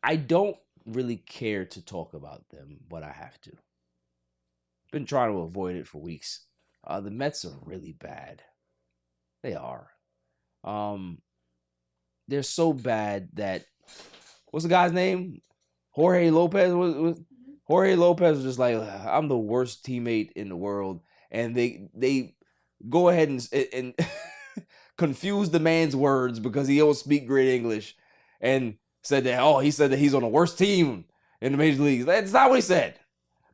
I don't really care to talk about them, but I have to. Been trying to avoid it for weeks. The Mets are really bad. They are. They're so bad that what's the guy's name? Jorge Lopez Jorge Lopez was just like, I'm the worst teammate in the world, and they go ahead and confuse the man's words because he don't speak great English, and said that he said that he's on the worst team in the major leagues. That's not what he said.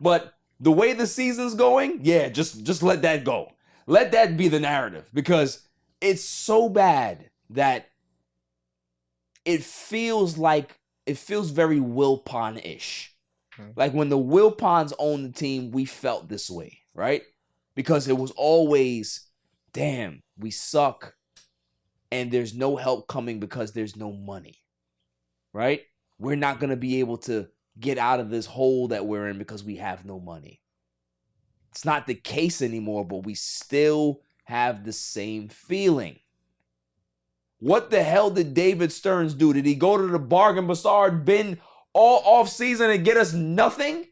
But the way the season's going, yeah, just let that go. Let that be the narrative because it's so bad that it feels very Wilpon-ish. Like when the Wilpons owned the team, we felt this way, right? Because it was always, damn, we suck and there's no help coming because there's no money, right? We're not going to be able to get out of this hole that we're in because we have no money. It's not the case anymore, but we still have the same feeling. What the hell did David Stearns do? Did he go to the bargain bazaar bin all off season and get us nothing?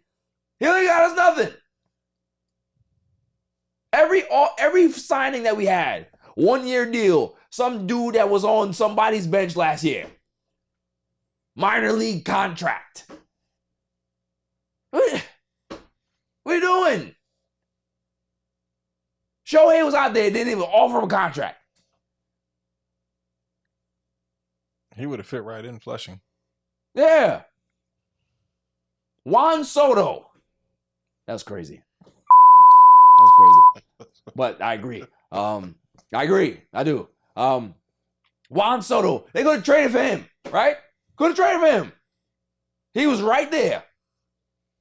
He only got us nothing. Every signing that we had, 1 year deal, some dude that was on somebody's bench last year, minor league contract. What are you doing? Shohei was out there, didn't even offer him a contract. He would have fit right in Flushing. Yeah. Juan Soto. That was crazy. But I agree. I do. Juan Soto. They could have traded for him, right? Could have traded for him. He was right there.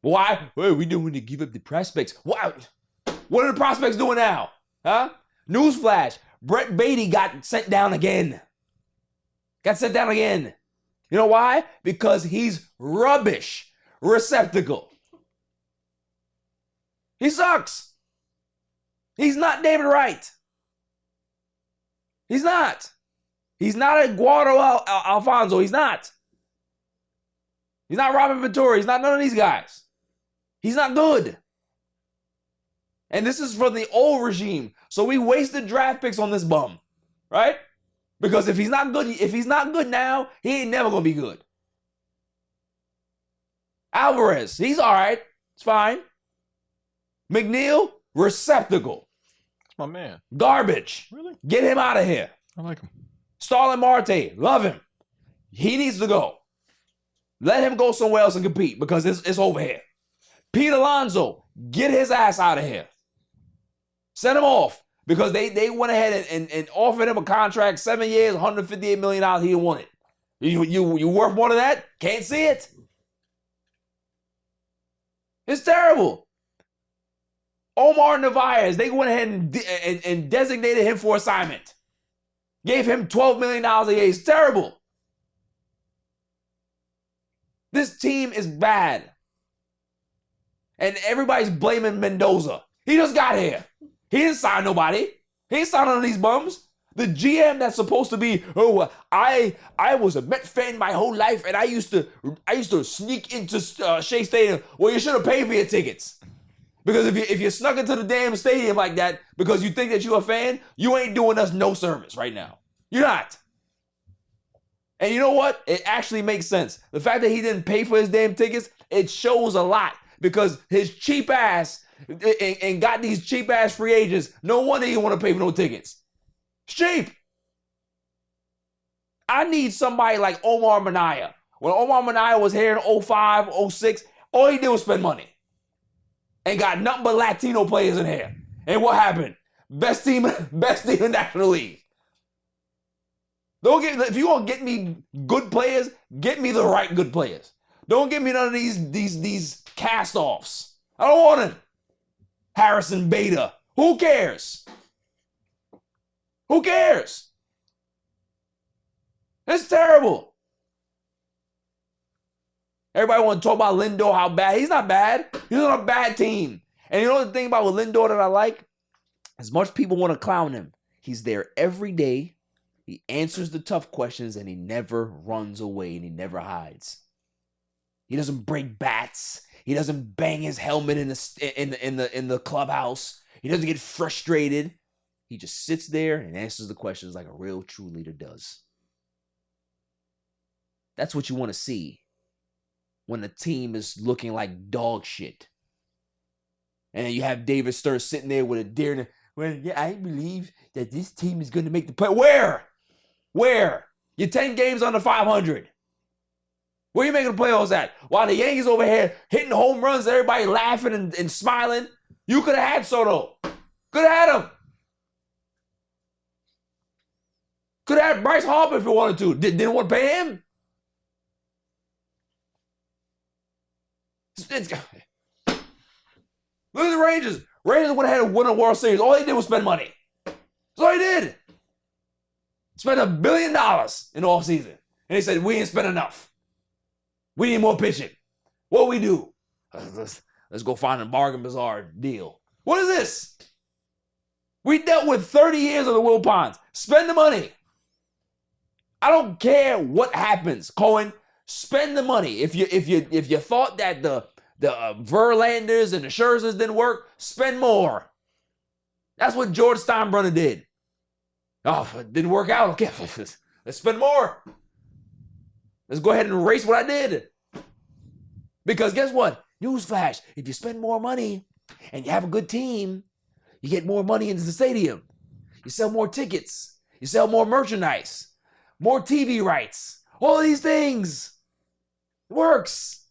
Why? Well, we didn't want to give up the prospects. Why? What are the prospects doing now? Huh? Newsflash. Brett Beatty got sent down again. You know why? Because he's rubbish receptacle. He sucks. He's not David Wright. He's not. He's not a Guado Alfonso. He's not. He's not Robin Ventura. He's not none of these guys. He's not good. And this is from the old regime. So we wasted draft picks on this bum, right? Because if he's not good now, he ain't never gonna be good. Alvarez, he's all right. It's fine. McNeil, receptacle. That's my man. Garbage. Really? Get him out of here. I like him. Starlin Marte, love him. He needs to go. Let him go somewhere else and compete because it's over here. Pete Alonso, get his ass out of here. Send him off because they went ahead and offered him a contract, 7 years, $158 million. He didn't want it. You worth more than that? Can't see it. It's terrible. Omar Narvaez, they went ahead and designated him for assignment. Gave him $12 million a year. It's terrible. This team is bad. And everybody's blaming Mendoza. He just got here. He didn't sign nobody. He ain't signed none of these bums. The GM that's supposed to be, I was a Met fan my whole life, and I used to sneak into Shea Stadium. Well, you should have paid for your tickets. Because if you snuck into the damn stadium like that because you think that you're a fan, you ain't doing us no service right now. You're not. And you know what? It actually makes sense. The fact that he didn't pay for his damn tickets, it shows a lot. Because his cheap ass and got these cheap ass free agents, no wonder he want to pay for no tickets. It's cheap. I need somebody like Omar Minaya. When Omar Minaya was here in 05, 06, all he did was spend money. And got nothing but Latino players in here. And what happened? Best team in the National League. If you want to get me good players, get me the right good players. Don't give me none of these cast-offs. I don't want them. Harrison Beta. Who cares? Who cares? It's terrible. Everybody want to talk about Lindor, how bad. He's not bad. He's on a bad team. And you know the thing about with Lindor that I like? As much people want to clown him, he's there every day. He answers the tough questions and he never runs away and he never hides. He doesn't break bats. He doesn't bang his helmet in the clubhouse. He doesn't get frustrated. He just sits there and answers the questions like a real true leader does. That's what you want to see when the team is looking like dog shit. And you have David Stern sitting there with a deer in it. Well, yeah, I believe that this team is going to make the play. Where? You're 10 games under 500. Where are you making the playoffs at? While the Yankees over here hitting home runs, everybody laughing and smiling. You could have had Soto. Could have had him. Could have had Bryce Harper if you wanted to. Didn't want to pay him. Look at the Rangers. Rangers would have had to win a World Series. All they did was spend money. That's all they did. Spent $1 billion in the offseason. And they said, we ain't spent enough. We need more pitching. What we do? Let's go find a bargain bazaar deal. What is this? We dealt with 30 years of the Will Ponds. Spend the money. I don't care what happens, Cohen. Spend the money. If you thought that the Verlanders and the Scherzers didn't work, spend more. That's what George Steinbrenner did. Oh, it didn't work out. Okay, let's spend more. Let's go ahead and erase what I did. Because guess what? Newsflash, if you spend more money and you have a good team, you get more money into the stadium. You sell more tickets. You sell more merchandise. More TV rights. All of these things. It works.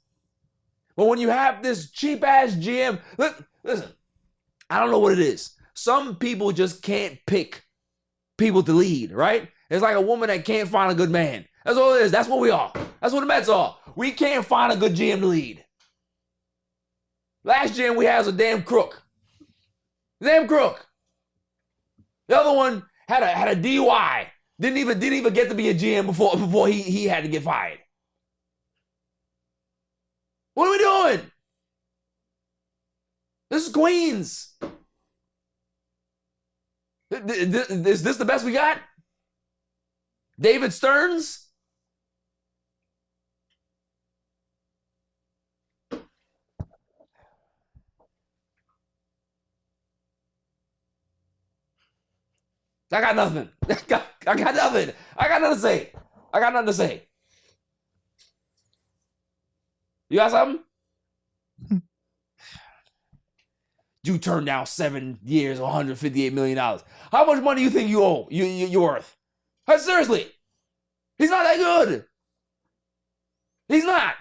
But when you have this cheap-ass GM, listen, I don't know what it is. Some people just can't pick people to lead, right? It's like a woman that can't find a good man. That's all it is. That's what we are. That's what the Mets are. We can't find a good GM to lead. Last GM we had was a damn crook. Damn crook. The other one had a DUI. Didn't even get to be a GM before he had to get fired. What are we doing? This is Queens. Is this the best we got? David Stearns? I got nothing. I got nothing. I got nothing to say. I got nothing to say. You got something? You turned down 7 years, $158 million. How much money do you think you owe? You're worth? Seriously. He's not that good. He's not.